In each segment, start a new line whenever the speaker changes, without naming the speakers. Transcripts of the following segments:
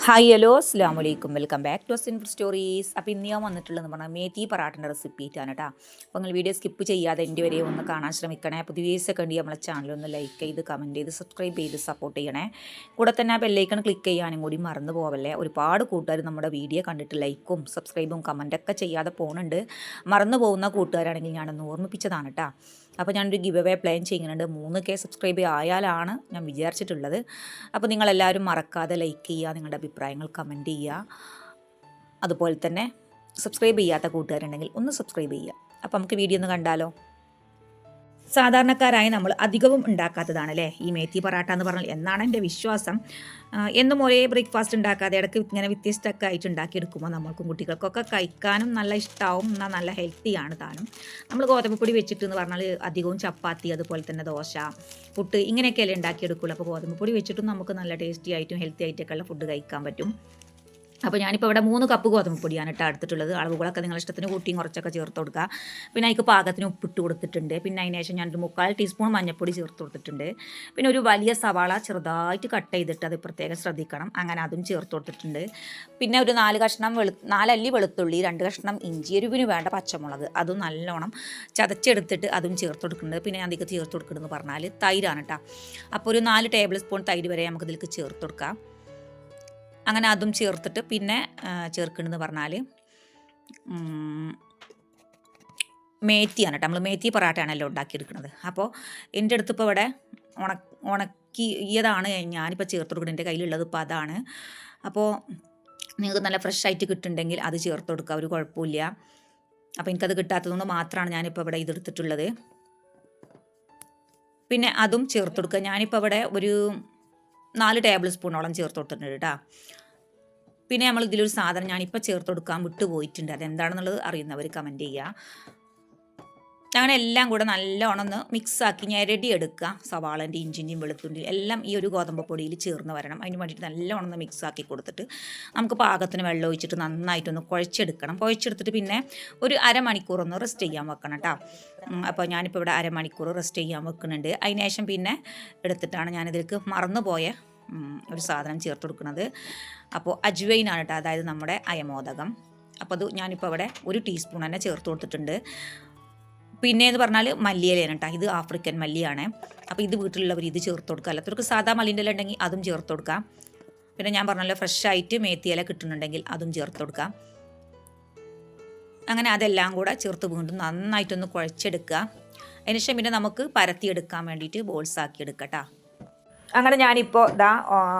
Hi hello അസ്സാം വലൈക്കും welcome back to simple stories. അപ്പോൾ ഇന്ന് ഞാൻ വന്നിട്ടുള്ളതെന്ന് പറഞ്ഞാൽ മേത്തി പറാട്ടൻ്റെ റെസിപ്പി ആയിട്ടാണ് കേട്ടോ. അപ്പോൾ നിങ്ങൾ വീഡിയോ സ്കിപ്പ് ചെയ്യാതെ എൻ്റെ വരെ ഒന്ന് കാണാൻ ശ്രമിക്കണേ. പുതിയ വീഡിയോസൊക്കെ ഉണ്ടെങ്കിൽ നമ്മളെ ചാനലൊന്ന് ലൈക്ക് ചെയ്ത് കമൻറ്റ് ചെയ്ത് സബ്സ്ക്രൈബ് ചെയ്ത് സപ്പോർട്ട് ചെയ്യണേ. കൂടെ തന്നെ ആ ബെല്ലൈക്കൺ ക്ലിക്ക് ചെയ്യാനും കൂടി മറന്നു പോവല്ലേ. ഒരുപാട് കൂട്ടുകാർ നമ്മുടെ വീഡിയോ കണ്ടിട്ട് ലൈക്കും സബ്സ്ക്രൈബും കമൻറ്റൊക്കെ ചെയ്യാതെ പോകുന്നുണ്ട്. മറന്നു പോകുന്ന കൂട്ടുകാരാണെങ്കിൽ ഞാനൊന്ന് ഓർമ്മിപ്പിച്ചതാണ് കേട്ടോ. അപ്പോൾ ഞാനൊരു ഗിവ് അവേ പ്ലാൻ ചെയ്യുന്നുണ്ട്. 3K സബ്സ്ക്രൈബ് ആയാലാണ് ഞാൻ വിചാരിച്ചിട്ടുള്ളത്. അപ്പോൾ നിങ്ങളെല്ലാവരും മറക്കാതെ ലൈക്ക് ചെയ്യുക, നിങ്ങളുടെ അഭിപ്രായങ്ങൾ കമൻറ്റ് ചെയ്യുക. അതുപോലെ തന്നെ സബ്സ്ക്രൈബ് ചെയ്യാത്ത കൂട്ടുകാരുണ്ടെങ്കിൽ ഒന്ന് സബ്സ്ക്രൈബ് ചെയ്യുക. അപ്പോൾ നമുക്ക് വീഡിയോ ഒന്ന് കണ്ടാലോ. സാധാരണക്കാരായി നമ്മൾ അധികവും ഉണ്ടാക്കാത്തതാണ് അല്ലേ ഈ മേത്തി പൊറാട്ട എന്ന് പറഞ്ഞാൽ എന്നാണ് എൻ്റെ വിശ്വാസം. എന്നും ഒരേ ബ്രേക്ക്ഫാസ്റ്റ് ഉണ്ടാക്കാതെ ഇടയ്ക്ക് ഇങ്ങനെ വ്യത്യസ്തമൊക്കെ ആയിട്ട് ഉണ്ടാക്കിയെടുക്കുമ്പോൾ നമ്മൾക്കും കുട്ടികൾക്കൊക്കെ കഴിക്കാനും നല്ല ഇഷ്ടമാവും, എന്നാൽ നല്ല ഹെൽത്തിയാണ് താനും. നമ്മൾ ഗോതമ്പ് പൊടി വെച്ചിട്ട് എന്ന് പറഞ്ഞാൽ അധികവും ചപ്പാത്തി അതുപോലെ തന്നെ ദോശ പുട്ട് ഇങ്ങനെയൊക്കെയല്ലേ ഉണ്ടാക്കിയെടുക്കുള്ളൂ. അപ്പോൾ ഗോതമ്പ് പൊടി വെച്ചിട്ടും നമുക്ക് നല്ല ടേസ്റ്റി ആയിട്ടും ഹെൽത്തി ആയിട്ടൊക്കെ ഉള്ള ഫുഡ് കഴിക്കാൻ പറ്റും. അപ്പോൾ ഞാനിപ്പോൾ ഇവിടെ 3 കപ്പ് ഗോതമ്പ് പൊടിയാണ് കേട്ടോ എടുത്തിട്ടുള്ളത്. അളവുകളൊക്കെ നിങ്ങൾ ഇഷ്ടത്തിന് കൂട്ടിയും കുറച്ചൊക്കെ ചേർത്ത് കൊടുക്കുക. പിന്നെ അതിക്ക് പാകത്തിന് ഉപ്പിട്ട് കൊടുത്തിട്ടുണ്ട്. പിന്നെ അതിന് ശേഷം ഞാനൊരു 3/4 ടീസ്പൂൺ മഞ്ഞൾപ്പൊടി ചേർത്ത് കൊടുത്തിട്ടുണ്ട്. പിന്നെ ഒരു വലിയ സവാള ചെറുതായിട്ട് കട്ട് ചെയ്തിട്ട് അത് പ്രത്യേകം ശ്രദ്ധിക്കണം, അങ്ങനെ അതും ചേർത്ത് കൊടുത്തിട്ടുണ്ട്. പിന്നെ ഒരു 4 അല്ലി വെളുത്തുള്ളി, 2 കഷ്ണം ഇഞ്ചി, എരിവിന് വേണ്ട പച്ചമുളക് അതും നല്ലോണം ചതച്ചെടുത്തിട്ട് അതും ചേർത്ത് കൊടുക്കുന്നുണ്ട്. പിന്നെ ഞാൻ അതിലേക്ക് ചേർത്ത് കൊടുക്കുന്നതെന്ന് പറഞ്ഞാൽ തൈരാണ് കേട്ടോ. അപ്പോൾ ഒരു 4 ടേബിൾ സ്പൂൺ തൈര് വരെ നമുക്ക് ഇതിലേക്ക് ചേർത്ത് കൊടുക്കാം. അങ്ങനെ അതും ചേർത്തിട്ട് പിന്നെ ചേർക്കണമെന്ന് പറഞ്ഞാൽ മേത്തിയാണ് കേട്ടോ. നമ്മൾ മേത്തി പൊറാട്ടയാണല്ലോ ഉണ്ടാക്കിയെടുക്കുന്നത്. അപ്പോൾ എൻ്റെ അടുത്ത് ഇപ്പോൾ ഇവിടെ ഉണക്കിയതാണ് ഞാനിപ്പോൾ ചേർത്ത് കൊടുക്കുന്നത്. എൻ്റെ കയ്യിലുള്ളത് ഇപ്പോൾ അതാണ്. അപ്പോൾ നിങ്ങൾക്ക് നല്ല ഫ്രഷ് ആയിട്ട് കിട്ടുന്നുണ്ടെങ്കിൽ അത് ചേർത്ത് കൊടുക്കുക, ഒരു കുഴപ്പമില്ല. അപ്പോൾ എനിക്കത് കിട്ടാത്തതുകൊണ്ട് മാത്രമാണ് ഞാനിപ്പോൾ ഇവിടെ ഇതെടുത്തിട്ടുള്ളത്. പിന്നെ അതും ചേർത്ത് കൊടുക്കുക. ഞാനിപ്പോൾ ഇവിടെ ഒരു 4 ടേബിൾ സ്പൂണോളം ചേർത്ത് കൊടുത്തിട്ടുണ്ട് കേട്ടോ. പിന്നെ നമ്മൾ ഇതിലൊരു സാധനം ഞാനിപ്പോൾ ചേർത്ത് കൊടുക്കാൻ വിട്ടുപോയിട്ടുണ്ട്. അതെന്താണെന്നുള്ളത് അറിയുന്നവർ കമൻറ്റ് ചെയ്യുക. അങ്ങനെ എല്ലാം കൂടെ നല്ലോണം ഒന്ന് മിക്സാക്കി ഞെരടി എടുക്കുക. സവാളൻ്റെ ഇഞ്ചിൻ്റെയും വെളുത്തുള്ളിയും എല്ലാം ഈ ഒരു ഗോതമ്പ് പൊടിയിൽ ചേർന്ന് വരണം. അതിന് വേണ്ടിയിട്ട് നല്ലോണം ഒന്ന് മിക്സാക്കി കൊടുത്തിട്ട് നമുക്ക് പാകത്തിന് വെള്ളം ഒഴിച്ചിട്ട് നന്നായിട്ടൊന്ന് കുഴച്ചെടുക്കണം. കുഴച്ചെടുത്തിട്ട് പിന്നെ ഒരു അരമണിക്കൂർ ഒന്ന് റെസ്റ്റ് ചെയ്യാൻ വെക്കണം കേട്ടോ. അപ്പോൾ ഞാനിപ്പോൾ ഇവിടെ അരമണിക്കൂർ റെസ്റ്റ് ചെയ്യാൻ വെക്കുന്നുണ്ട്. അതിനുശേഷം പിന്നെ എടുത്തിട്ടാണ് ഞാനിതിലേക്ക് മറന്നുപോയ ഒരു സാധനം ചേർത്ത് കൊടുക്കുന്നത്. അപ്പോൾ അജ്വൈനാണ് കേട്ടോ, അതായത് നമ്മുടെ അയമോദകം. അപ്പോൾ അത് ഞാനിപ്പോൾ അവിടെ 1 ടീസ്പൂൺ തന്നെ ചേർത്ത് കൊടുത്തിട്ടുണ്ട്. പിന്നെ എന്ന് പറഞ്ഞാൽ മല്ലിയിലയാണ് കേട്ടോ, ഇത് ആഫ്രിക്കൻ മല്ലിയാണ്. അപ്പോൾ ഇത് വീട്ടിലുള്ളവർ ഇത് ചേർത്ത് കൊടുക്കുക, അല്ലാത്തവർക്ക് സാധാ മല്ലിൻ്റെ ഇല ഉണ്ടെങ്കിൽ അതും ചേർത്ത് കൊടുക്കാം. പിന്നെ ഞാൻ പറഞ്ഞല്ലോ ഫ്രഷ് ആയിട്ട് മേത്തി ഇല കിട്ടുന്നുണ്ടെങ്കിൽ അതും ചേർത്ത് കൊടുക്കാം. അങ്ങനെ അതെല്ലാം കൂടെ ചേർത്ത് വീണ്ടും നന്നായിട്ടൊന്ന് കുഴച്ചെടുക്കുക. അതിനുശേഷം പിന്നെ നമുക്ക് പരത്തിയെടുക്കാൻ വേണ്ടിയിട്ട് ബോൾസ് ആക്കി എടുക്കാം കേട്ടോ. അങ്ങനെ ഞാനിപ്പോൾ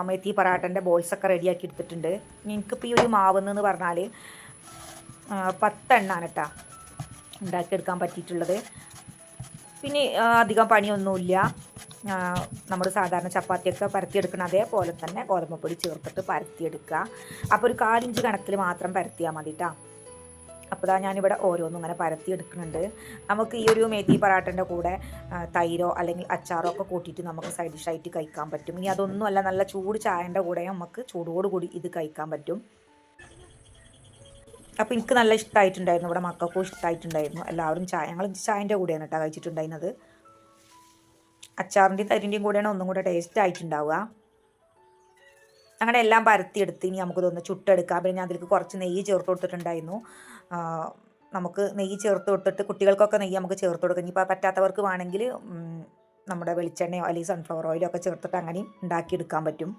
മേത്തി പൊറാട്ടൻ്റെ ബോൾസൊക്കെ റെഡിയാക്കി എടുത്തിട്ടുണ്ട്. എനിക്കിപ്പോൾ ഈ ഒരു മാവെന്ന് പറഞ്ഞാൽ 10 എണ്ണമാണ് കേട്ടോ ഉണ്ടാക്കിയെടുക്കാൻ പറ്റിയിട്ടുള്ളത്. പിന്നെ അധികം പണിയൊന്നുമില്ല. നമ്മൾ സാധാരണ ചപ്പാത്തിയൊക്കെ പരത്തിയെടുക്കണം അതേപോലെ തന്നെ ഗോതമ്പ് പൊടി ചേർത്തിട്ട് പരത്തിയെടുക്കുക. അപ്പോൾ ഒരു 1/4 ഇഞ്ച് കണക്കിൽ മാത്രം പരത്തിയാൽ മതി കേട്ടോ. അപ്പോൾ ഞാനിവിടെ ഓരോന്നും ഇങ്ങനെ പരത്തി എടുക്കുന്നുണ്ട്. നമുക്ക് ഈ ഒരു മേത്തി പൊറാട്ടൻ്റെ കൂടെ തൈരോ അല്ലെങ്കിൽ അച്ചാറോ ഒക്കെ കൂട്ടിയിട്ട് നമുക്ക് സൈഡ് ഡിഷായിട്ട് കഴിക്കാൻ പറ്റും. ഇനി അതൊന്നുമല്ല, നല്ല ചൂട് ചായൻ്റെ കൂടെ നമുക്ക് ചൂടോടുകൂടി ഇത് കഴിക്കാൻ പറ്റും. അപ്പോൾ എനിക്ക് നല്ല ഇഷ്ടമായിട്ടുണ്ടായിരുന്നു, ഇവിടെ മക്കൾക്കും ഇഷ്ടമായിട്ടുണ്ടായിരുന്നു. എല്ലാവരും ഞങ്ങൾ ചായൻ്റെ കൂടെയാണ് കേട്ടോ കഴിച്ചിട്ടുണ്ടായിരുന്നത്. അച്ചാറിൻ്റെയും തൈരിൻ്റെയും കൂടെയാണ് ഒന്നും കൂടെ ടേസ്റ്റ് ആയിട്ടുണ്ടാവുക. അങ്ങനെ എല്ലാം പരത്തിയെടുത്ത് ഇനി നമുക്കിതൊന്ന് ചുട്ടെടുക്കാം. പിന്നെ ഞാൻ അതിലേക്ക് കുറച്ച് നെയ്യ് ചേർത്ത് കൊടുത്തിട്ടുണ്ടായിരുന്നു. നമുക്ക് നെയ്യ് ചേർത്ത് കൊടുത്തിട്ട് കുട്ടികൾക്കൊക്കെ നെയ്യ് നമുക്ക് ചേർത്ത് കൊടുക്കാം. ഇനിയിപ്പോൾ പറ്റാത്തവർക്ക് വേണമെങ്കിൽ നമ്മുടെ വെളിച്ചെണ്ണയോ അല്ലെങ്കിൽ സൺഫ്ലവർ ഓയിലോ ഒക്കെ ചേർത്തിട്ട് അങ്ങനെയും ഉണ്ടാക്കിയെടുക്കാൻ പറ്റും.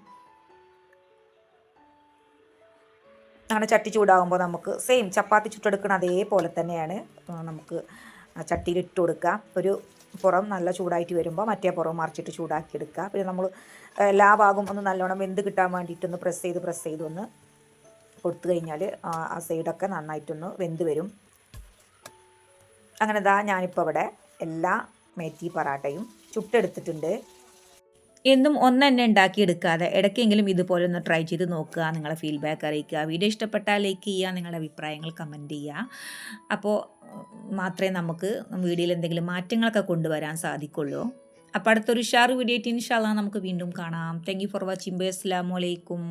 അങ്ങനെ ചട്ടി ചൂടാകുമ്പോൾ നമുക്ക് സെയിം ചപ്പാത്തി ചുട്ടെടുക്കണം അതേപോലെ തന്നെയാണ് നമുക്ക് ചട്ടിയിൽ ഇട്ട് കൊടുക്കുക. ഒരു പുറം നല്ല ചൂടായിട്ട് വരുമ്പോൾ മറ്റേ പുറം മറിച്ചിട്ട് ചൂടാക്കി എടുക്കുക. പിന്നെ നമ്മൾ എല്ലാ ഭാഗവും ഒന്ന് നല്ലോണം വെന്ത് കിട്ടാൻ വേണ്ടിയിട്ടൊന്ന് പ്രസ് ചെയ്ത് ഒന്ന് കൊടുത്തു കഴിഞ്ഞാൽ ആ സൈഡൊക്കെ നന്നായിട്ടൊന്ന് വെന്ത് വരും. അങ്ങനെ ഞാനിപ്പോൾ ഇവിടെ എല്ലാ മേത്തി പൊറാട്ടയും ചുട്ടെടുത്തിട്ടുണ്ട്. എന്നും ഒന്നെന്നെ ഉണ്ടാക്കിയെടുക്കാതെ ഇടയ്ക്കെങ്കിലും ഇതുപോലെ ഒന്ന് ട്രൈ ചെയ്ത് നോക്കുക, നിങ്ങളെ ഫീഡ്ബാക്ക് അറിയിക്കുക. വീഡിയോ ഇഷ്ടപ്പെട്ടാൽ ലൈക്ക് ചെയ്യുക, നിങ്ങളുടെ അഭിപ്രായങ്ങൾ കമൻറ്റ് ചെയ്യുക. അപ്പോൾ മാത്രമേ നമുക്ക് വീഡിയോയിൽ എന്തെങ്കിലും മാറ്റങ്ങളൊക്കെ കൊണ്ടുവരാൻ സാധിക്കുള്ളൂ. അപ്പോൾ അടുത്തൊരു ഷെയർ വീഡിയോ ആയിട്ട് ഇൻഷാ അല്ലാഹ് നമുക്ക് വീണ്ടും കാണാം. Thank you for watching. അസ്സലാമു അലൈക്കും.